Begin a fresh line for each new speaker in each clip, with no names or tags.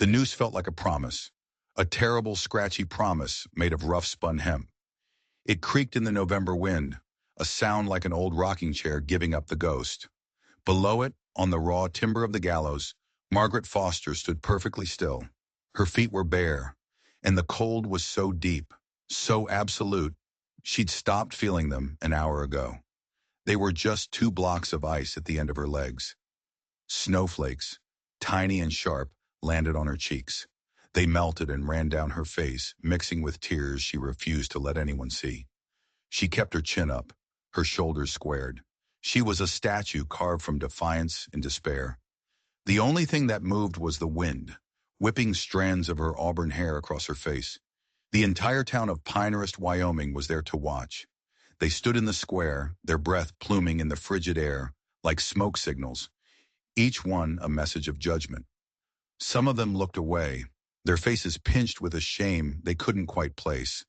The noose felt like a promise, a terrible, scratchy promise made of rough-spun hemp. It creaked in the November wind, a sound like an old rocking chair giving up the ghost. Below it, on the raw timber of the gallows, Margaret Foster stood perfectly still. Her feet were bare, and the cold was so deep, so absolute, she'd stopped feeling them an hour ago. They were just 2 blocks of ice at the end of her legs. Snowflakes, tiny and sharp, landed on her cheeks. They melted and ran down her face, mixing with tears she refused to let anyone see. She kept her chin up, her shoulders squared. She was a statue carved from defiance and despair. The only thing that moved was the wind, whipping strands of her auburn hair across her face. The entire town of Pinehurst, Wyoming was there to watch. They stood in the square, their breath pluming in the frigid air, like smoke signals, each one a message of judgment. Some of them looked away, their faces pinched with a shame they couldn't quite place.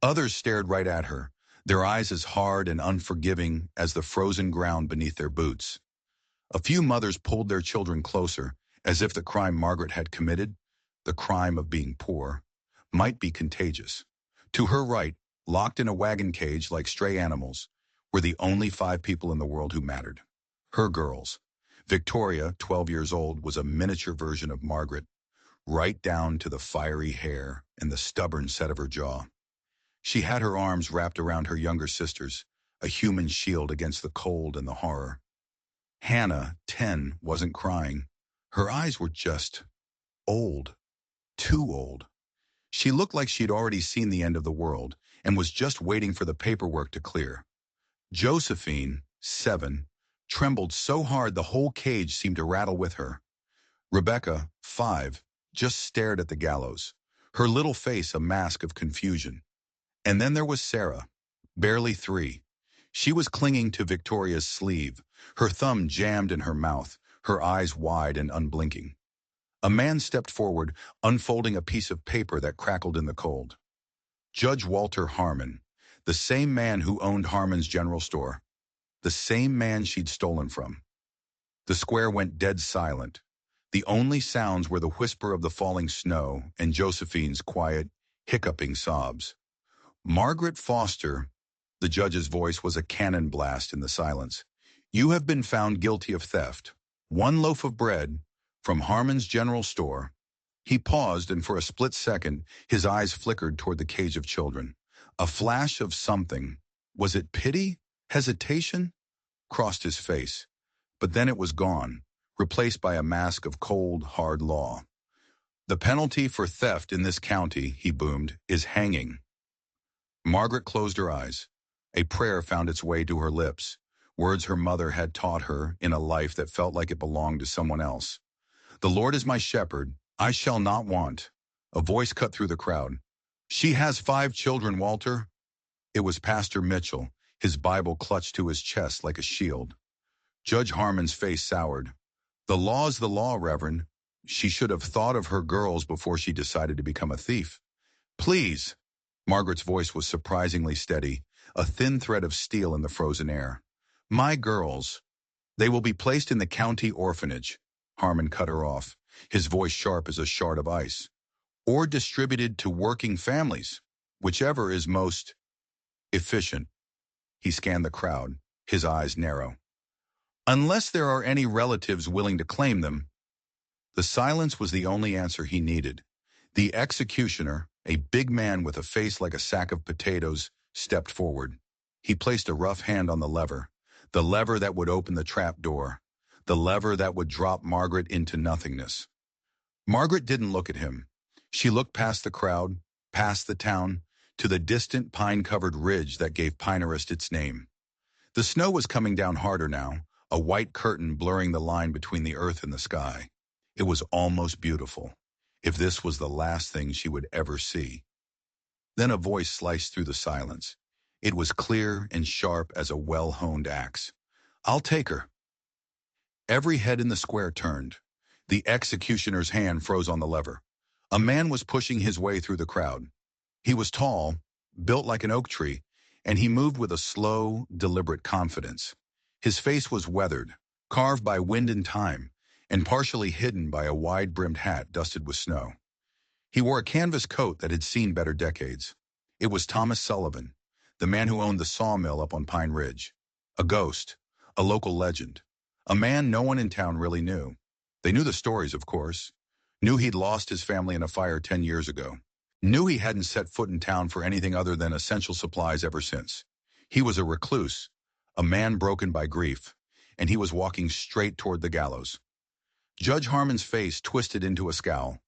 Others stared right at her, their eyes as hard and unforgiving as the frozen ground beneath their boots. A few mothers pulled their children closer, as if the crime Margaret had committed, the crime of being poor, might be contagious. To her right, locked in a wagon cage like stray animals, were the only 5 people in the world who mattered. Her girls. Victoria, 12 years old, was a miniature version of Margaret, right down to the fiery hair and the stubborn set of her jaw. She had her arms wrapped around her younger sisters, a human shield against the cold and the horror. Hannah, 10, wasn't crying. Her eyes were just old, too old. She looked like she'd already seen the end of the world and was just waiting for the paperwork to clear. Josephine, 7, trembled so hard the whole cage seemed to rattle with her. Rebecca, 5, just stared at the gallows, her little face a mask of confusion. And then there was Sarah, barely 3. She was clinging to Victoria's sleeve, her thumb jammed in her mouth, her eyes wide and unblinking. A man stepped forward, unfolding a piece of paper that crackled in the cold. Judge Walter Harmon, the same man who owned Harmon's General Store, the same man she'd stolen from. The square went dead silent. The only sounds were the whisper of the falling snow and Josephine's quiet, hiccuping sobs. Margaret Foster, the judge's voice was a cannon blast in the silence. You have been found guilty of theft. 1 loaf of bread from Harmon's General Store. He paused, and for a split second, his eyes flickered toward the cage of children. A flash of something, was it pity, hesitation, crossed his face. But then it was gone, replaced by a mask of cold, hard law. The penalty for theft in this county, he boomed, is hanging. Margaret closed her eyes. A prayer found its way to her lips, words her mother had taught her in a life that felt like it belonged to someone else. The Lord is my shepherd, I shall not want. A voice cut through the crowd. She has 5 children, Walter. It was Pastor Mitchell, his Bible clutched to his chest like a shield. Judge Harmon's face soured. The law's the law, Reverend. She should have thought of her girls before she decided to become a thief. Please. Margaret's voice was surprisingly steady, a thin thread of steel in the frozen air. My girls. They will be placed in the county orphanage. Harmon cut her off, his voice sharp as a shard of ice. Or distributed to working families, whichever is most efficient. He scanned the crowd, his eyes narrow. Unless there are any relatives willing to claim them. The silence was the only answer he needed. The executioner, a big man with a face like a sack of potatoes, stepped forward. He placed a rough hand on the lever that would open the trap door, the lever that would drop Margaret into nothingness. Margaret didn't look at him. She looked past the crowd, past the town, to the distant pine-covered ridge that gave Pinehurst its name. The snow was coming down harder now, a white curtain blurring the line between the earth and the sky. It was almost beautiful, if this was the last thing she would ever see. Then a voice sliced through the silence. It was clear and sharp as a well-honed axe. I'll take her. Every head in the square turned. The executioner's hand froze on the lever. A man was pushing his way through the crowd. He was tall, built like an oak tree, and he moved with a slow, deliberate confidence. His face was weathered, carved by wind and time, and partially hidden by a wide-brimmed hat dusted with snow. He wore a canvas coat that had seen better decades. It was Thomas Sullivan, the man who owned the sawmill up on Pine Ridge. A ghost, a local legend, a man no one in town really knew. They knew the stories, of course. Knew he'd lost his family in a fire 10 years ago. Knew he hadn't set foot in town for anything other than essential supplies ever since. He was a recluse, a man broken by grief, and he was walking straight toward the gallows. Judge Harmon's face twisted into a scowl.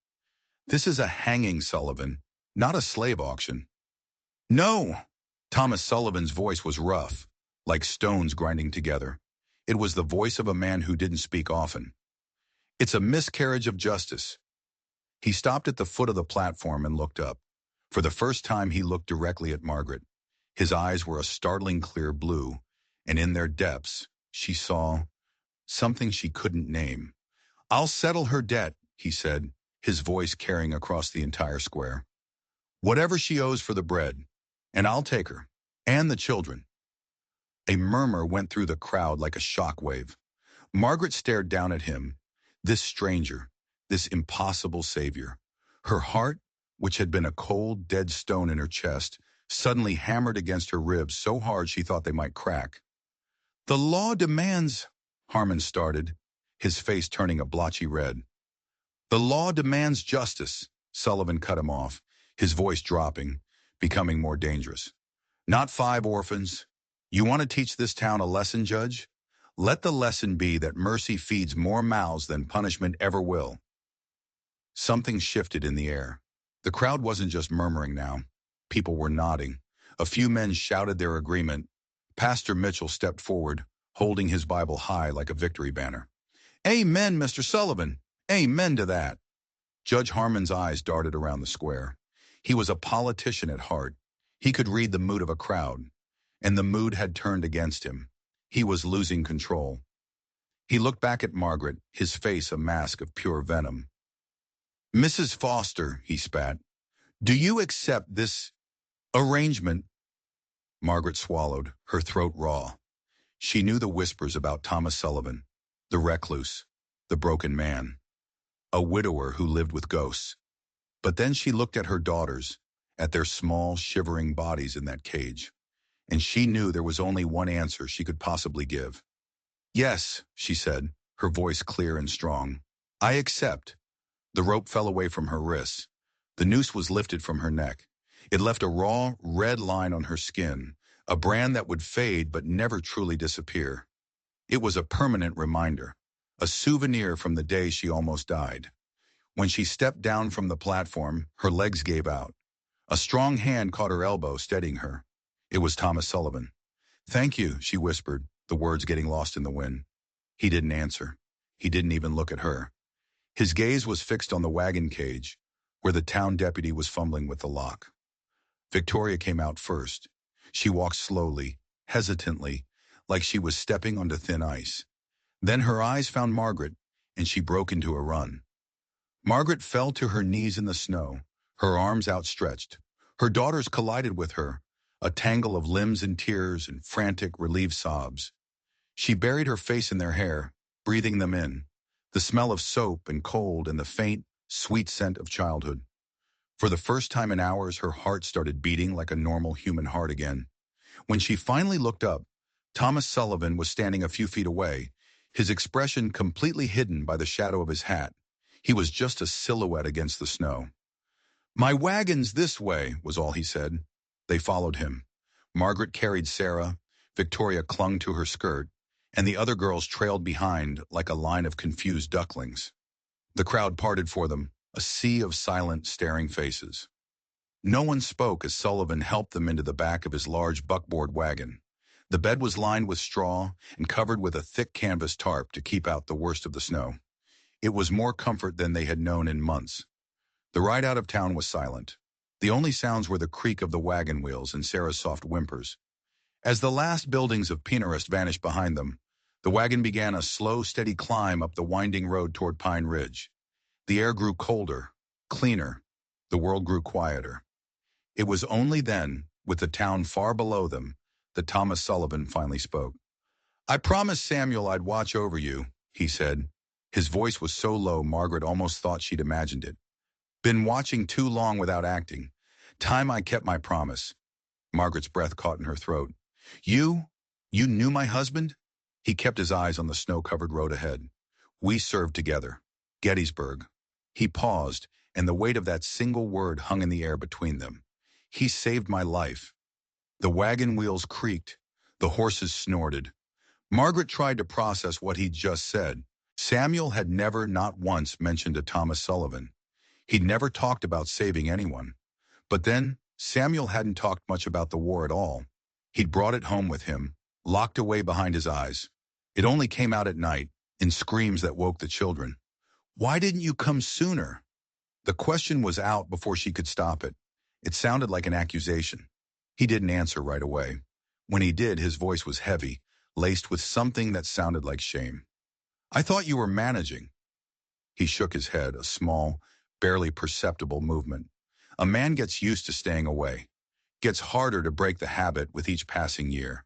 This is a hanging, Sullivan, not a slave auction. No! Thomas Sullivan's voice was rough, like stones grinding together. It was the voice of a man who didn't speak often. It's a miscarriage of justice. He stopped at the foot of the platform and looked up. For the first time, he looked directly at Margaret. His eyes were a startling clear blue, and in their depths, she saw something she couldn't name. I'll settle her debt, he said, his voice carrying across the entire square. Whatever she owes for the bread, and I'll take her, and the children. A murmur went through the crowd like a shockwave. Margaret stared down at him, this stranger, this impossible savior. Her heart, which had been a cold, dead stone in her chest, suddenly hammered against her ribs so hard she thought they might crack. The law demands, Harmon started, his face turning a blotchy red. The law demands justice, Sullivan cut him off, his voice dropping, becoming more dangerous. Not 5 orphans. You want to teach this town a lesson, Judge? Let the lesson be that mercy feeds more mouths than punishment ever will. Something shifted in the air. The crowd wasn't just murmuring now. People were nodding. A few men shouted their agreement. Pastor Mitchell stepped forward, holding his Bible high like a victory banner. Amen, Mr. Sullivan. Amen to that. Judge Harmon's eyes darted around the square. He was a politician at heart. He could read the mood of a crowd, and the mood had turned against him. He was losing control. He looked back at Margaret, his face a mask of pure venom. Mrs. Foster, he spat, do you accept this arrangement? Margaret swallowed, her throat raw. She knew the whispers about Thomas Sullivan, the recluse, the broken man, a widower who lived with ghosts. But then she looked at her daughters, at their small, shivering bodies in that cage, and she knew there was only one answer she could possibly give. Yes, she said, her voice clear and strong. I accept. The rope fell away from her wrists. The noose was lifted from her neck. It left a raw, red line on her skin, a brand that would fade but never truly disappear. It was a permanent reminder, a souvenir from the day she almost died. When she stepped down from the platform, her legs gave out. A strong hand caught her elbow, steadying her. It was Thomas Sullivan. Thank you, she whispered, the words getting lost in the wind. He didn't answer. He didn't even look at her. His gaze was fixed on the wagon cage, where the town deputy was fumbling with the lock. Victoria came out first. She walked slowly, hesitantly, like she was stepping onto thin ice. Then her eyes found Margaret, and she broke into a run. Margaret fell to her knees in the snow, her arms outstretched. Her daughters collided with her, a tangle of limbs and tears and frantic, relieved sobs. She buried her face in their hair, breathing them in, the smell of soap and cold and the faint, sweet scent of childhood. For the first time in hours, her heart started beating like a normal human heart again. When she finally looked up, Thomas Sullivan was standing a few feet away, his expression completely hidden by the shadow of his hat. He was just a silhouette against the snow. My wagon's this way, was all he said. They followed him. Margaret carried Sarah, Victoria clung to her skirt, and the other girls trailed behind like a line of confused ducklings. The crowd parted for them, a sea of silent, staring faces. No one spoke as Sullivan helped them into the back of his large buckboard wagon. The bed was lined with straw and covered with a thick canvas tarp to keep out the worst of the snow. It was more comfort than they had known in months. The ride out of town was silent. The only sounds were the creak of the wagon wheels and Sarah's soft whimpers. As the last buildings of Pinehurst vanished behind them, the wagon began a slow, steady climb up the winding road toward Pine Ridge. The air grew colder, cleaner. The world grew quieter. It was only then, with the town far below them, that Thomas Sullivan finally spoke. I promised Samuel I'd watch over you, he said. His voice was so low Margaret almost thought she'd imagined it. Been watching too long without acting. Time I kept my promise. Margaret's breath caught in her throat. You? You knew my husband? He kept his eyes on the snow-covered road ahead. We served together. Gettysburg. He paused, and the weight of that single word hung in the air between them. He saved my life. The wagon wheels creaked. The horses snorted. Margaret tried to process what he'd just said. Samuel had never, not once, mentioned a Thomas Sullivan. He'd never talked about saving anyone. But then, Samuel hadn't talked much about the war at all. He'd brought it home with him, locked away behind his eyes. It only came out at night, in screams that woke the children. Why didn't you come sooner? The question was out before she could stop it. It sounded like an accusation. He didn't answer right away. When he did, his voice was heavy, laced with something that sounded like shame. I thought you were managing. He shook his head, a small, barely perceptible movement. A man gets used to staying away, gets harder to break the habit with each passing year.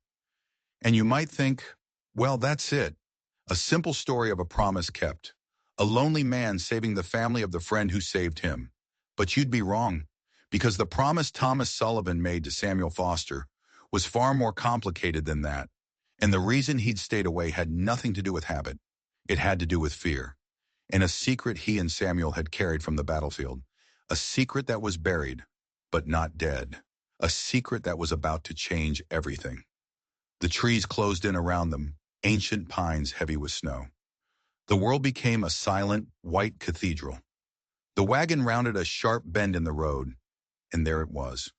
And you might think, well, that's it. A simple story of a promise kept. A lonely man saving the family of the friend who saved him. But you'd be wrong, because the promise Thomas Sullivan made to Samuel Foster was far more complicated than that. And the reason he'd stayed away had nothing to do with habit. It had to do with fear. And a secret he and Samuel had carried from the battlefield. A secret that was buried, but not dead. A secret that was about to change everything. The trees closed in around them, ancient pines heavy with snow. The world became a silent, white cathedral. The wagon rounded a sharp bend in the road, and there it was.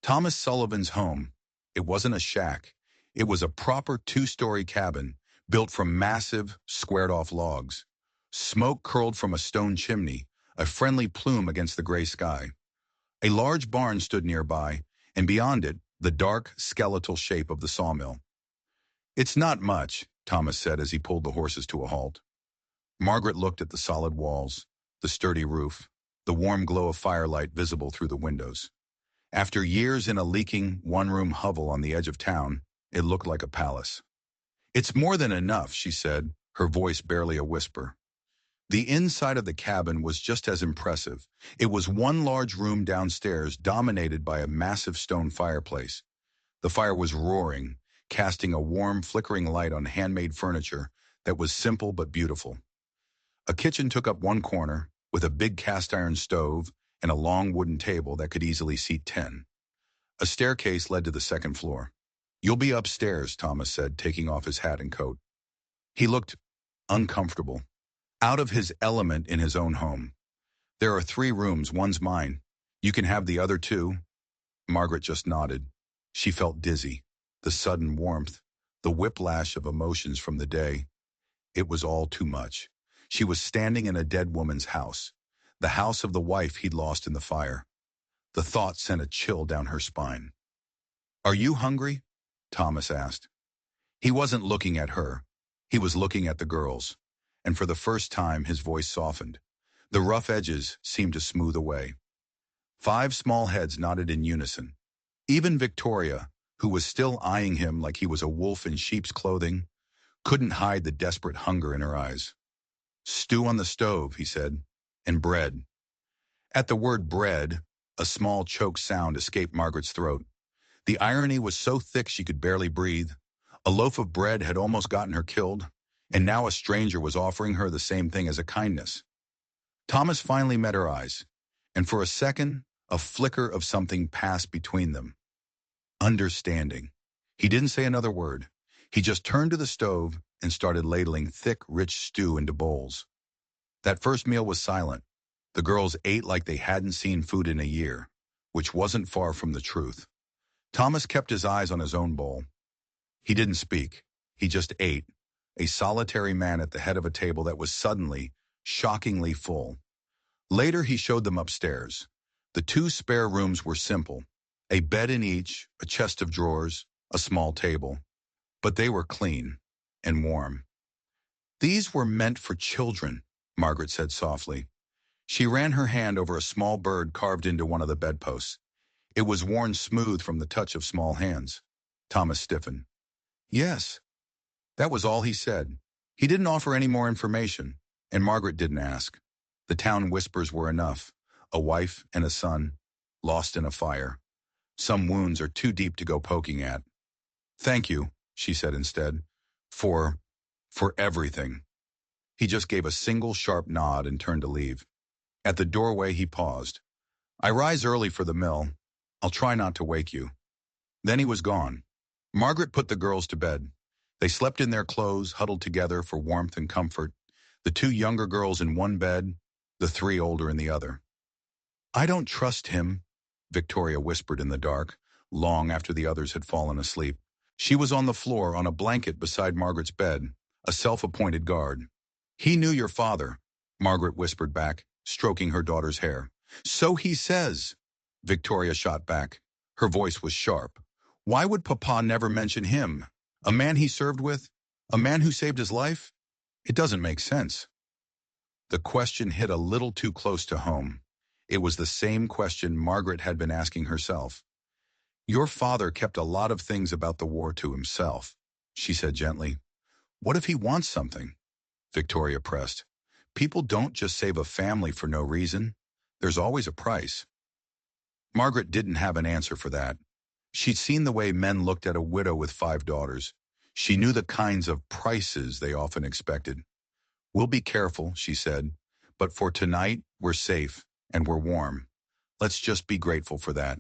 Thomas Sullivan's home. It wasn't a shack. It was a proper two-story cabin, built from massive, squared-off logs. Smoke curled from a stone chimney, a friendly plume against the gray sky. A large barn stood nearby, and beyond it, the dark, skeletal shape of the sawmill. It's not much, Thomas said as he pulled the horses to a halt. Margaret looked at the solid walls, the sturdy roof, the warm glow of firelight visible through the windows. After years in a leaking, one-room hovel on the edge of town, it looked like a palace. It's more than enough, she said, her voice barely a whisper. The inside of the cabin was just as impressive. It was one large room downstairs dominated by a massive stone fireplace. The fire was roaring, casting a warm, flickering light on handmade furniture that was simple but beautiful. A kitchen took up one corner, with a big cast-iron stove and a long wooden table that could easily seat 10. A staircase led to the second floor. You'll be upstairs, Thomas said, taking off his hat and coat. He looked uncomfortable, out of his element in his own home. There are 3 rooms, one's mine. You can have the other 2. Margaret just nodded. She felt dizzy, the sudden warmth, the whiplash of emotions from the day. It was all too much. She was standing in a dead woman's house, the house of the wife he'd lost in the fire. The thought sent a chill down her spine. Are you hungry? Thomas asked. He wasn't looking at her. He was looking at the girls. And for the first time, his voice softened. The rough edges seemed to smooth away. 5 small heads nodded in unison. Even Victoria, who was still eyeing him like he was a wolf in sheep's clothing, couldn't hide the desperate hunger in her eyes. Stew on the stove, he said, and bread. At the word bread, a small choked sound escaped Margaret's throat. The irony was so thick she could barely breathe. A loaf of bread had almost gotten her killed, and now a stranger was offering her the same thing as a kindness. Thomas finally met her eyes, and for a second, a flicker of something passed between them. Understanding. He didn't say another word. He just turned to the stove and started ladling thick, rich stew into bowls. That first meal was silent. The girls ate like they hadn't seen food in a year, which wasn't far from the truth. Thomas kept his eyes on his own bowl. He didn't speak. He just ate, a solitary man at the head of a table that was suddenly, shockingly full. Later he showed them upstairs. The 2 spare rooms were simple. A bed in each, a chest of drawers, a small table. But they were clean and warm. These were meant for children, Margaret said softly. She ran her hand over a small bird carved into one of the bedposts. It was worn smooth from the touch of small hands. Thomas stiffened. Yes. That was all he said. He didn't offer any more information, and Margaret didn't ask. The town whispers were enough. A wife and a son, lost in a fire. Some wounds are too deep to go poking at. Thank you, she said instead, for everything. He just gave a single sharp nod and turned to leave. At the doorway, he paused. I rise early for the mill. I'll try not to wake you. Then he was gone. Margaret put the girls to bed. They slept in their clothes, huddled together for warmth and comfort. The two younger girls in one bed, the three older in the other. I don't trust him, Victoria whispered in the dark, long after the others had fallen asleep. She was on the floor on a blanket beside Margaret's bed, a self-appointed guard. He knew your father, Margaret whispered back, stroking her daughter's hair. So he says, Victoria shot back. Her voice was sharp. Why would Papa never mention him? A man he served with? A man who saved his life? It doesn't make sense. The question hit a little too close to home. It was the same question Margaret had been asking herself. Your father kept a lot of things about the war to himself, she said gently. What if he wants something? Victoria pressed. People don't just save a family for no reason. There's always a price. Margaret didn't have an answer for that. She'd seen the way men looked at a widow with 5 daughters. She knew the kinds of prices they often expected. We'll be careful, she said, but for tonight, we're safe and we're warm. Let's just be grateful for that.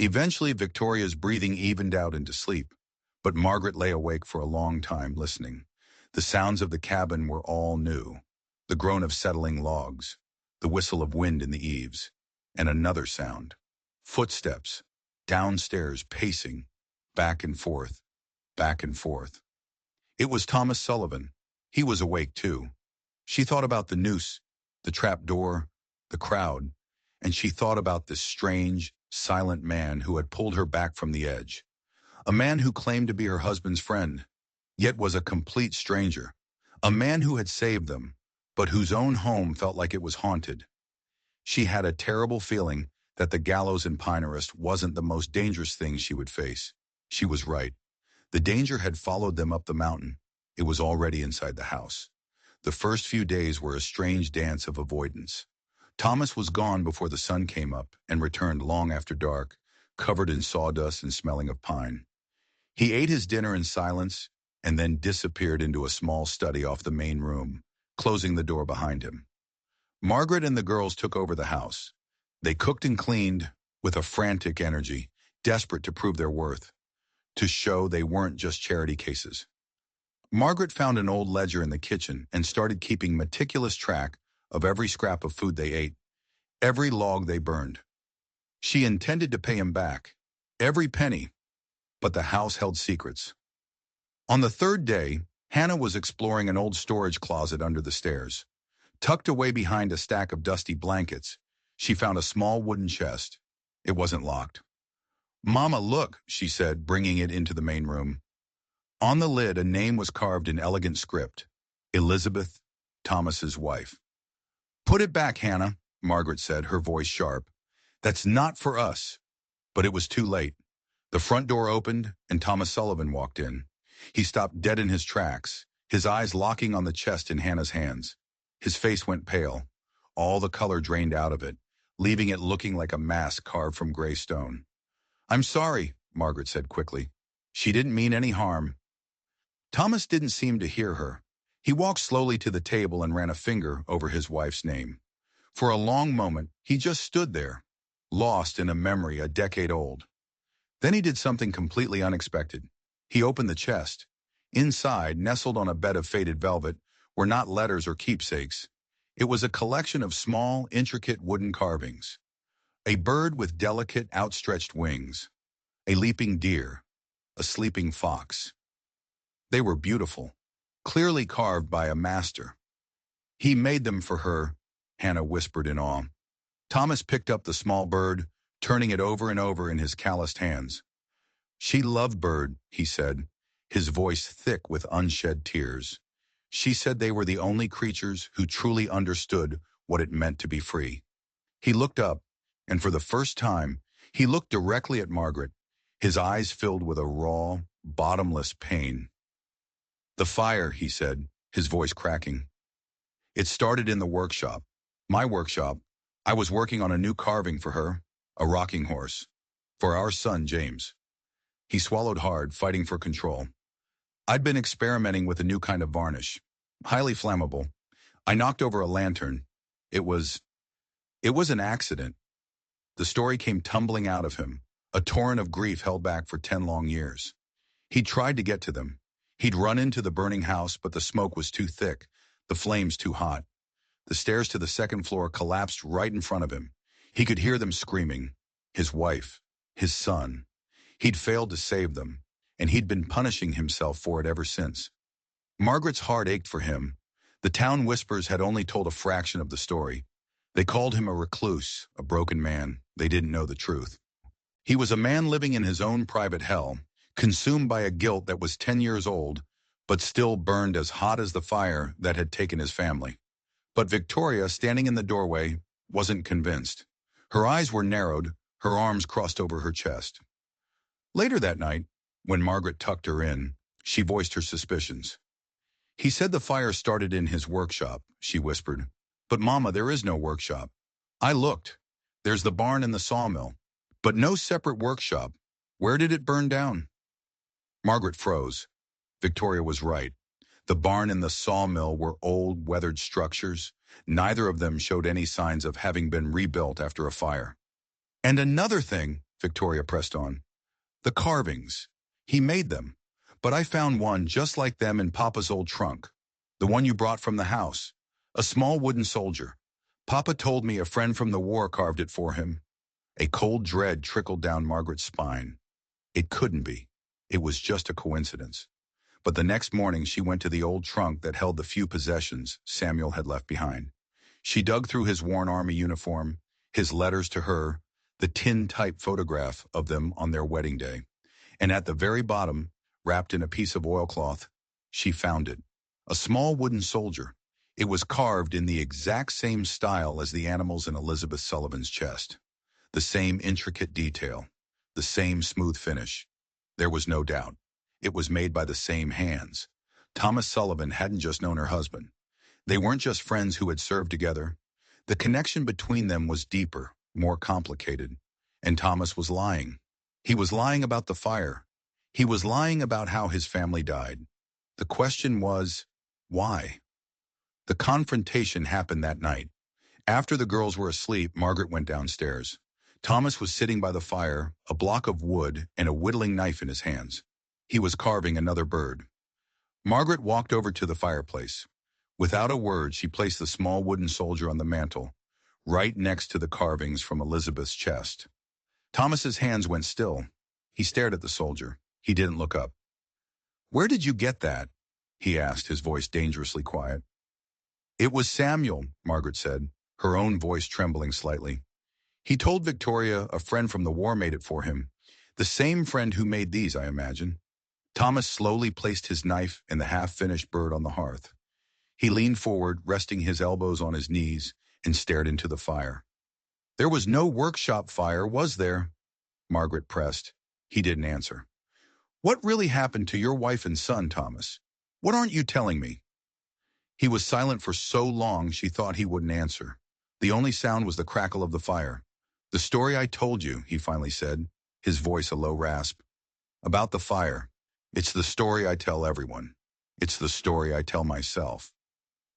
Eventually, Victoria's breathing evened out into sleep, but Margaret lay awake for a long time listening. The sounds of the cabin were all new. The groan of settling logs, the whistle of wind in the eaves, and another sound. Footsteps, downstairs pacing, back and forth, back and forth. It was Thomas Sullivan. He was awake too. She thought about the noose, the trap door, the crowd, and she thought about this strange, silent man who had pulled her back from the edge. A man who claimed to be her husband's friend, yet was a complete stranger. A man who had saved them, but whose own home felt like it was haunted. She had a terrible feeling that the gallows in Pinehurst wasn't the most dangerous thing she would face. She was right. The danger had followed them up the mountain. It was already inside the house. The first few days were a strange dance of avoidance. Thomas was gone before the sun came up and returned long after dark, covered in sawdust and smelling of pine. He ate his dinner in silence and then disappeared into a small study off the main room, closing the door behind him. Margaret and the girls took over the house. They cooked and cleaned with a frantic energy, desperate to prove their worth, to show they weren't just charity cases. Margaret found an old ledger in the kitchen and started keeping meticulous track of every scrap of food they ate, every log they burned. She intended to pay him back, every penny, but the house held secrets. On the third day, Hannah was exploring an old storage closet under the stairs. Tucked away behind a stack of dusty blankets, she found a small wooden chest. It wasn't locked. Mama, look, she said, bringing it into the main room. On the lid, a name was carved in elegant script. Elizabeth, Thomas's wife. Put it back, Hannah, Margaret said, her voice sharp. That's not for us. But it was too late. The front door opened, and Thomas Sullivan walked in. He stopped dead in his tracks, his eyes locking on the chest in Hannah's hands. His face went pale. All the color drained out of it, leaving it looking like a mask carved from gray stone. I'm sorry, Margaret said quickly. She didn't mean any harm. Thomas didn't seem to hear her. He walked slowly to the table and ran a finger over his wife's name. For a long moment, he just stood there, lost in a memory a decade old. Then he did something completely unexpected. He opened the chest. Inside, nestled on a bed of faded velvet, were not letters or keepsakes. It was a collection of small, intricate wooden carvings. A bird with delicate, outstretched wings. A leaping deer. A sleeping fox. They were beautiful, clearly carved by a master. He made them for her, Hannah whispered in awe. Thomas picked up the small bird, turning it over and over in his calloused hands. She loved bird, he said, his voice thick with unshed tears. She said they were the only creatures who truly understood what it meant to be free. He looked up, and for the first time, he looked directly at Margaret, his eyes filled with a raw, bottomless pain. The fire, he said, his voice cracking. It started in the workshop. My workshop. I was working on a new carving for her, a rocking horse. For our son, James. He swallowed hard, fighting for control. I'd been experimenting with a new kind of varnish. Highly flammable. I knocked over a lantern. It was an accident. The story came tumbling out of him, a torrent of grief held back for 10 long years. He tried to get to them. He'd run into the burning house, but the smoke was too thick, the flames too hot. The stairs to the second floor collapsed right in front of him. He could hear them screaming. His wife, his son. He'd failed to save them, and he'd been punishing himself for it ever since. Margaret's heart ached for him. The town whispers had only told a fraction of the story. They called him a recluse, a broken man. They didn't know the truth. He was a man living in his own private hell, consumed by a guilt that was 10 years old, but still burned as hot as the fire that had taken his family. But Victoria, standing in the doorway, wasn't convinced. Her eyes were narrowed, her arms crossed over her chest. Later that night, when Margaret tucked her in, she voiced her suspicions. He said the fire started in his workshop, she whispered. But Mama, there is no workshop. I looked. There's the barn and the sawmill, but no separate workshop. Where did it burn down? Margaret froze. Victoria was right. The barn and the sawmill were old, weathered structures. Neither of them showed any signs of having been rebuilt after a fire. And another thing, Victoria pressed on. The carvings. He made them. But I found one just like them in Papa's old trunk. The one you brought from the house. A small wooden soldier. Papa told me a friend from the war carved it for him. A cold dread trickled down Margaret's spine. It couldn't be. It was just a coincidence. But the next morning she went to the old trunk that held the few possessions Samuel had left behind. She dug through his worn army uniform, his letters to her, the tin-type photograph of them on their wedding day. And at the very bottom, wrapped in a piece of oilcloth, she found it. A small wooden soldier. It was carved in the exact same style as the animals in Elizabeth Sullivan's chest. The same intricate detail. The same smooth finish. There was no doubt. It was made by the same hands. Thomas Sullivan hadn't just known her husband. They weren't just friends who had served together. The connection between them was deeper, more complicated. And Thomas was lying. He was lying about the fire. He was lying about how his family died. The question was, why? The confrontation happened that night. After the girls were asleep, Margaret went downstairs. Thomas was sitting by the fire, a block of wood and a whittling knife in his hands. He was carving another bird. Margaret walked over to the fireplace. Without a word, she placed the small wooden soldier on the mantel, right next to the carvings from Elizabeth's chest. Thomas's hands went still. He stared at the soldier. He didn't look up. "Where did you get that?" he asked, his voice dangerously quiet. "It was Samuel," Margaret said, her own voice trembling slightly. "He told Victoria a friend from the war made it for him. The same friend who made these, I imagine." Thomas slowly placed his knife and the half-finished bird on the hearth. He leaned forward, resting his elbows on his knees, and stared into the fire. "There was no workshop fire, was there?" Margaret pressed. He didn't answer. "What really happened to your wife and son, Thomas? What aren't you telling me?" He was silent for so long she thought he wouldn't answer. The only sound was the crackle of the fire. "The story I told you," he finally said, his voice a low rasp. "About the fire. It's the story I tell everyone. It's the story I tell myself.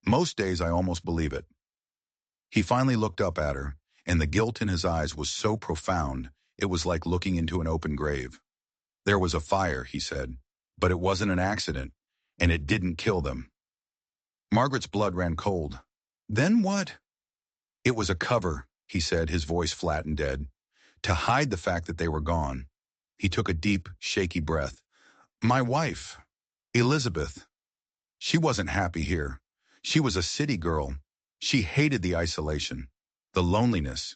Most days I almost believe it." He finally looked up at her, and the guilt in his eyes was so profound, it was like looking into an open grave. "There was a fire," he said, "but it wasn't an accident, and it didn't kill them." Margaret's blood ran cold. "Then what?" "It was a cover," he said, his voice flat and dead, "to hide the fact that they were gone." He took a deep, shaky breath. "My wife, Elizabeth, she wasn't happy here. She was a city girl. She hated the isolation, the loneliness.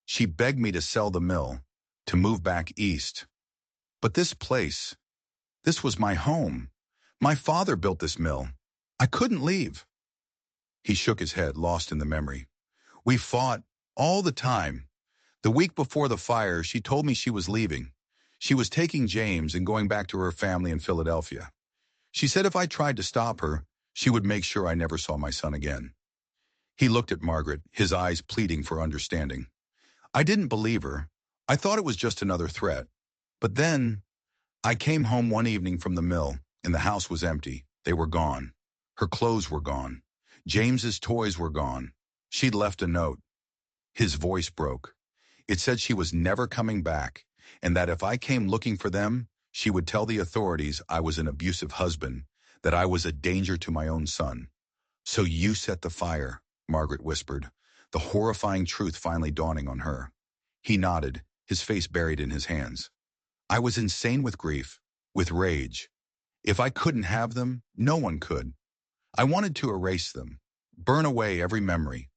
She begged me to sell the mill, to move back east. But this place, this was my home. My father built this mill. I couldn't leave." He shook his head, lost in the memory. "We fought all the time. The week before the fire, she told me she was leaving. She was taking James and going back to her family in Philadelphia. She said if I tried to stop her, she would make sure I never saw my son again. He looked at Margaret, his eyes pleading for understanding. I didn't believe her. I thought it was just another threat. But then, I came home one evening from the mill, and the house was empty. They were gone. Her clothes were gone. James's toys were gone. She'd left a note. His voice broke. It said she was never coming back, and that if I came looking for them, she would tell the authorities I was an abusive husband, that I was a danger to my own son. So you set the fire, Margaret whispered, the horrifying truth finally dawning on her. He nodded, his face buried in his hands. I was insane with grief, with rage. If I couldn't have them, no one could. I wanted to erase them, burn away every memory.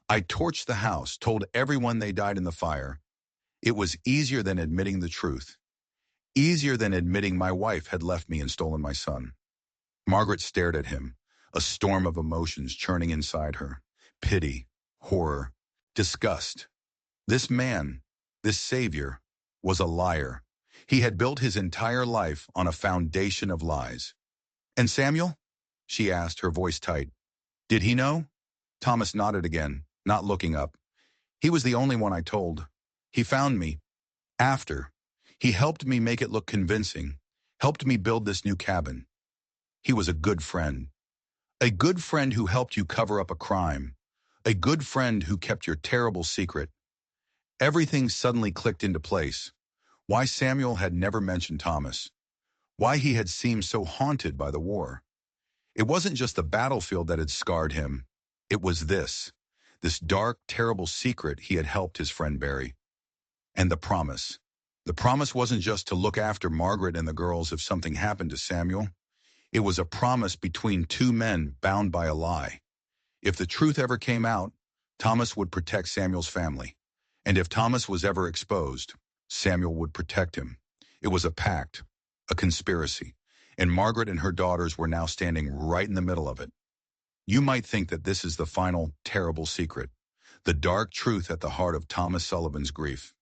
I torched the house, told everyone they died in the fire. It was easier than admitting the truth. Easier than admitting my wife had left me and stolen my son. Margaret stared at him, a storm of emotions churning inside her. Pity, horror, disgust. This man, this savior, was a liar. He had built his entire life on a foundation of lies. And Samuel? She asked, her voice tight. Did he know? Thomas nodded again, not looking up. He was the only one I told. He found me. After. He helped me make it look convincing, helped me build this new cabin. He was a good friend. A good friend who helped you cover up a crime. A good friend who kept your terrible secret. Everything suddenly clicked into place. Why Samuel had never mentioned Thomas. Why he had seemed so haunted by the war. It wasn't just the battlefield that had scarred him. It was this dark, terrible secret he had helped his friend bury. And the promise. The promise wasn't just to look after Margaret and the girls if something happened to Samuel. It was a promise between two men bound by a lie. If the truth ever came out, Thomas would protect Samuel's family. And if Thomas was ever exposed, Samuel would protect him. It was a pact, a conspiracy, and Margaret and her daughters were now standing right in the middle of it. You might think that this is the final, terrible secret, the dark truth at the heart of Thomas Sullivan's grief.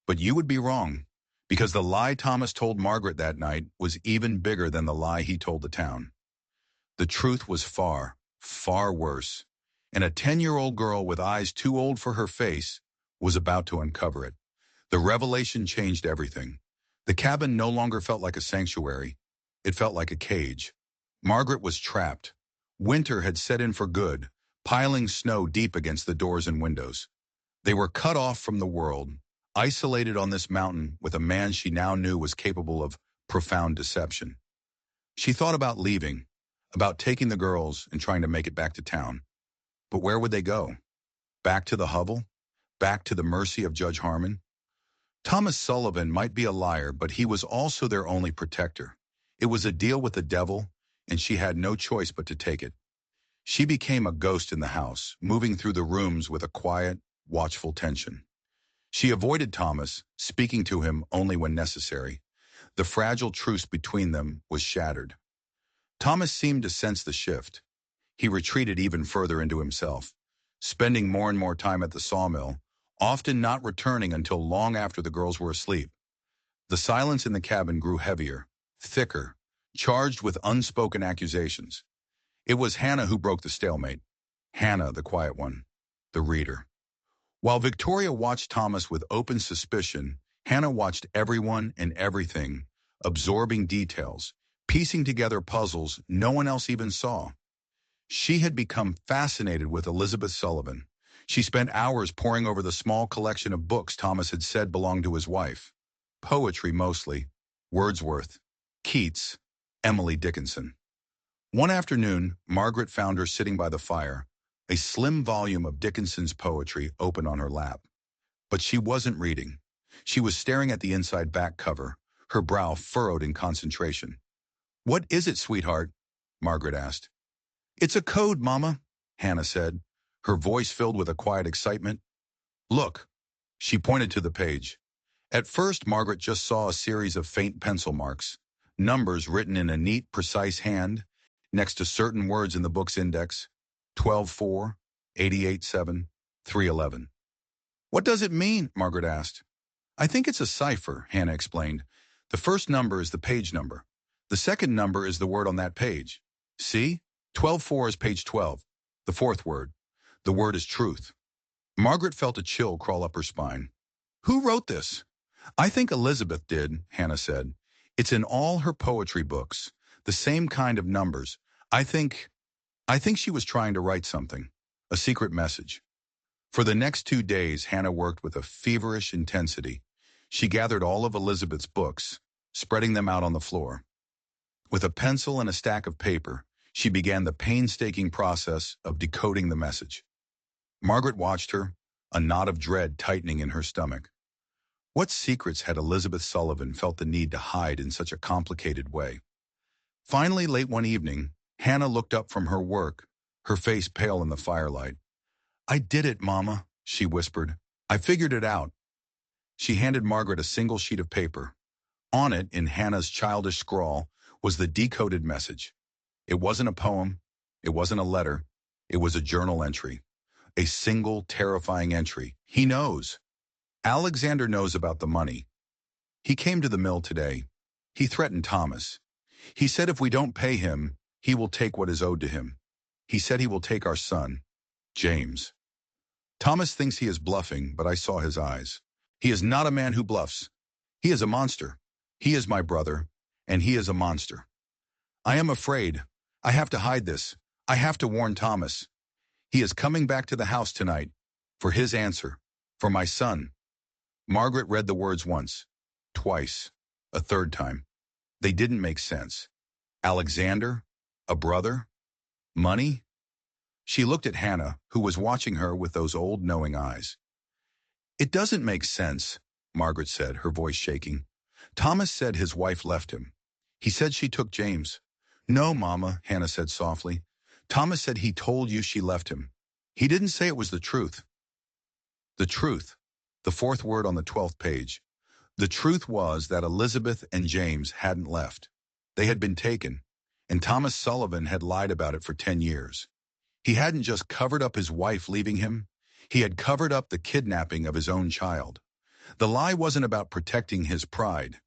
But you would be wrong, because the lie Thomas told Margaret that night was even bigger than the lie he told the town. The truth was far, far worse, and a 10-year-old girl with eyes too old for her face was about to uncover it. The revelation changed everything. The cabin no longer felt like a sanctuary. It felt like a cage. Margaret was trapped. Winter had set in for good, piling snow deep against the doors and windows. They were cut off from the world, isolated on this mountain with a man she now knew was capable of profound deception. She thought about leaving, about taking the girls and trying to make it back to town. But where would they go? Back to the hovel? Back to the mercy of Judge Harmon? Thomas Sullivan might be a liar, but he was also their only protector. It was a deal with the devil, and she had no choice but to take it. She became a ghost in the house, moving through the rooms with a quiet, watchful tension. She avoided Thomas, speaking to him only when necessary. The fragile truce between them was shattered. Thomas seemed to sense the shift. He retreated even further into himself, spending more and more time at the sawmill, often not returning until long after the girls were asleep. The silence in the cabin grew heavier, thicker, charged with unspoken accusations. It was Hannah who broke the stalemate. Hannah, the quiet one, the reader. While Victoria watched Thomas with open suspicion, Hannah watched everyone and everything, absorbing details, piecing together puzzles no one else even saw. She had become fascinated with Elizabeth Sullivan. She spent hours poring over the small collection of books Thomas had said belonged to his wife. Poetry mostly, Wordsworth, Keats, Emily Dickinson. One afternoon, Margaret found her sitting by the fire, a slim volume of Dickinson's poetry open on her lap. But she wasn't reading. She was staring at the inside back cover, her brow furrowed in concentration. "What is it, sweetheart?" Margaret asked. "It's a code, Mama," Hannah said, her voice filled with a quiet excitement. "Look." She pointed to the page. At first, Margaret just saw a series of faint pencil marks, numbers written in a neat, precise hand, next to certain words in the book's index, 12-4, 88-7, 311. "What does it mean?" Margaret asked. "I think it's a cipher," Hannah explained. "The first number is the page number. The second number is the word on that page. See? 12-4 is page 12. The fourth word. The word is truth. Margaret felt a chill crawl up her spine. Who wrote this? I think Elizabeth did, Hannah said. It's in all her poetry books. The same kind of numbers. I think she was trying to write something. A secret message. For the next 2 days, Hannah worked with a feverish intensity. She gathered all of Elizabeth's books, spreading them out on the floor. With a pencil and a stack of paper, she began the painstaking process of decoding the message. Margaret watched her, a knot of dread tightening in her stomach. What secrets had Elizabeth Sullivan felt the need to hide in such a complicated way? Finally, late one evening, Hannah looked up from her work, her face pale in the firelight. I did it, Mama, she whispered. I figured it out. She handed Margaret a single sheet of paper. On it, in Hannah's childish scrawl, was the decoded message. It wasn't a poem. It wasn't a letter. It was a journal entry. A single, terrifying entry. He knows. Alexander knows about the money. He came to the mill today. He threatened Thomas. He said if we don't pay him, he will take what is owed to him. He said he will take our son, James. Thomas thinks he is bluffing, but I saw his eyes. He is not a man who bluffs. He is a monster. He is my brother, and he is a monster. I am afraid. I have to hide this. I have to warn Thomas. He is coming back to the house tonight. For his answer. For my son. Margaret read the words once. Twice. A third time. They didn't make sense. Alexander? A brother? Money? She looked at Hannah, who was watching her with those old knowing eyes. It doesn't make sense, Margaret said, her voice shaking. Thomas said his wife left him. He said she took James. No, Mama, Hannah said softly. Thomas said he told you she left him. He didn't say it was the truth. The truth. The fourth word on the 12th page. The truth was that Elizabeth and James hadn't left. They had been taken, and Thomas Sullivan had lied about it for 10 years. He hadn't just covered up his wife leaving him. He had covered up the kidnapping of his own child. The lie wasn't about protecting his pride.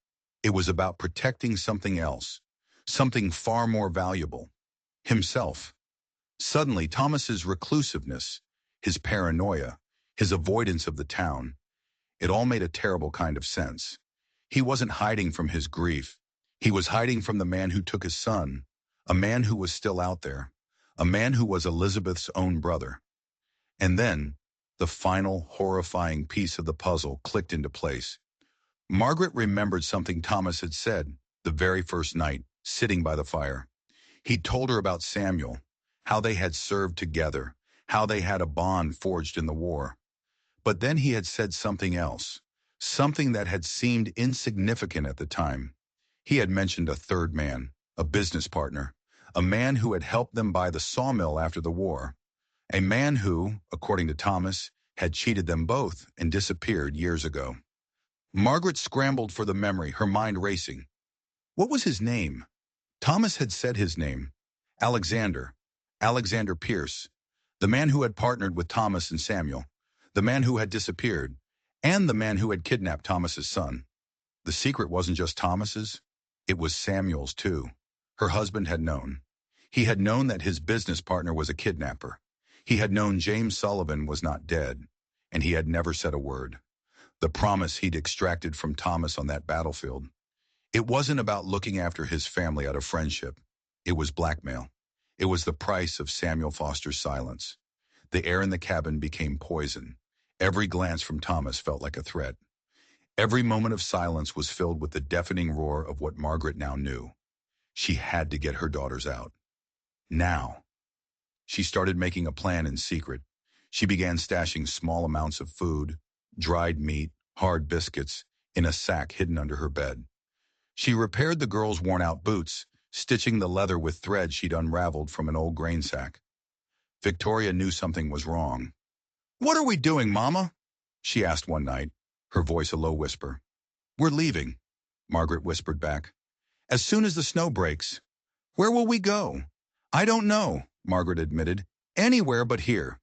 It was about protecting something else, something far more valuable, himself. Suddenly, Thomas's reclusiveness, his paranoia, his avoidance of the town, it all made a terrible kind of sense. He wasn't hiding from his grief. He was hiding from the man who took his son, a man who was still out there, a man who was Elizabeth's own brother. And then, the final horrifying piece of the puzzle clicked into place. Margaret remembered something Thomas had said the very first night, sitting by the fire. He'd told her about Samuel, how they had served together, how they had a bond forged in the war. But then he had said something else, something that had seemed insignificant at the time. He had mentioned a third man, a business partner, a man who had helped them buy the sawmill after the war, a man who, according to Thomas, had cheated them both and disappeared years ago. Margaret scrambled for the memory, her mind racing. What was his name? Thomas had said his name. Alexander. Alexander Pierce. The man who had partnered with Thomas and Samuel. The man who had disappeared. And the man who had kidnapped Thomas's son. The secret wasn't just Thomas's. It was Samuel's too. Her husband had known. He had known that his business partner was a kidnapper. He had known James Sullivan was not dead. And he had never said a word. The promise he'd extracted from Thomas on that battlefield. It wasn't about looking after his family out of friendship. It was blackmail. It was the price of Samuel Foster's silence. The air in the cabin became poison. Every glance from Thomas felt like a threat. Every moment of silence was filled with the deafening roar of what Margaret now knew. She had to get her daughters out. Now. She started making a plan in secret. She began stashing small amounts of food, dried meat, hard biscuits, in a sack hidden under her bed. She repaired the girls' worn-out boots, stitching the leather with thread she'd unraveled from an old grain sack. Victoria knew something was wrong. "What are we doing, Mama?" she asked one night, her voice a low whisper. "We're leaving," Margaret whispered back. "As soon as the snow breaks." "Where will we go?" "I don't know," Margaret admitted. "Anywhere but here."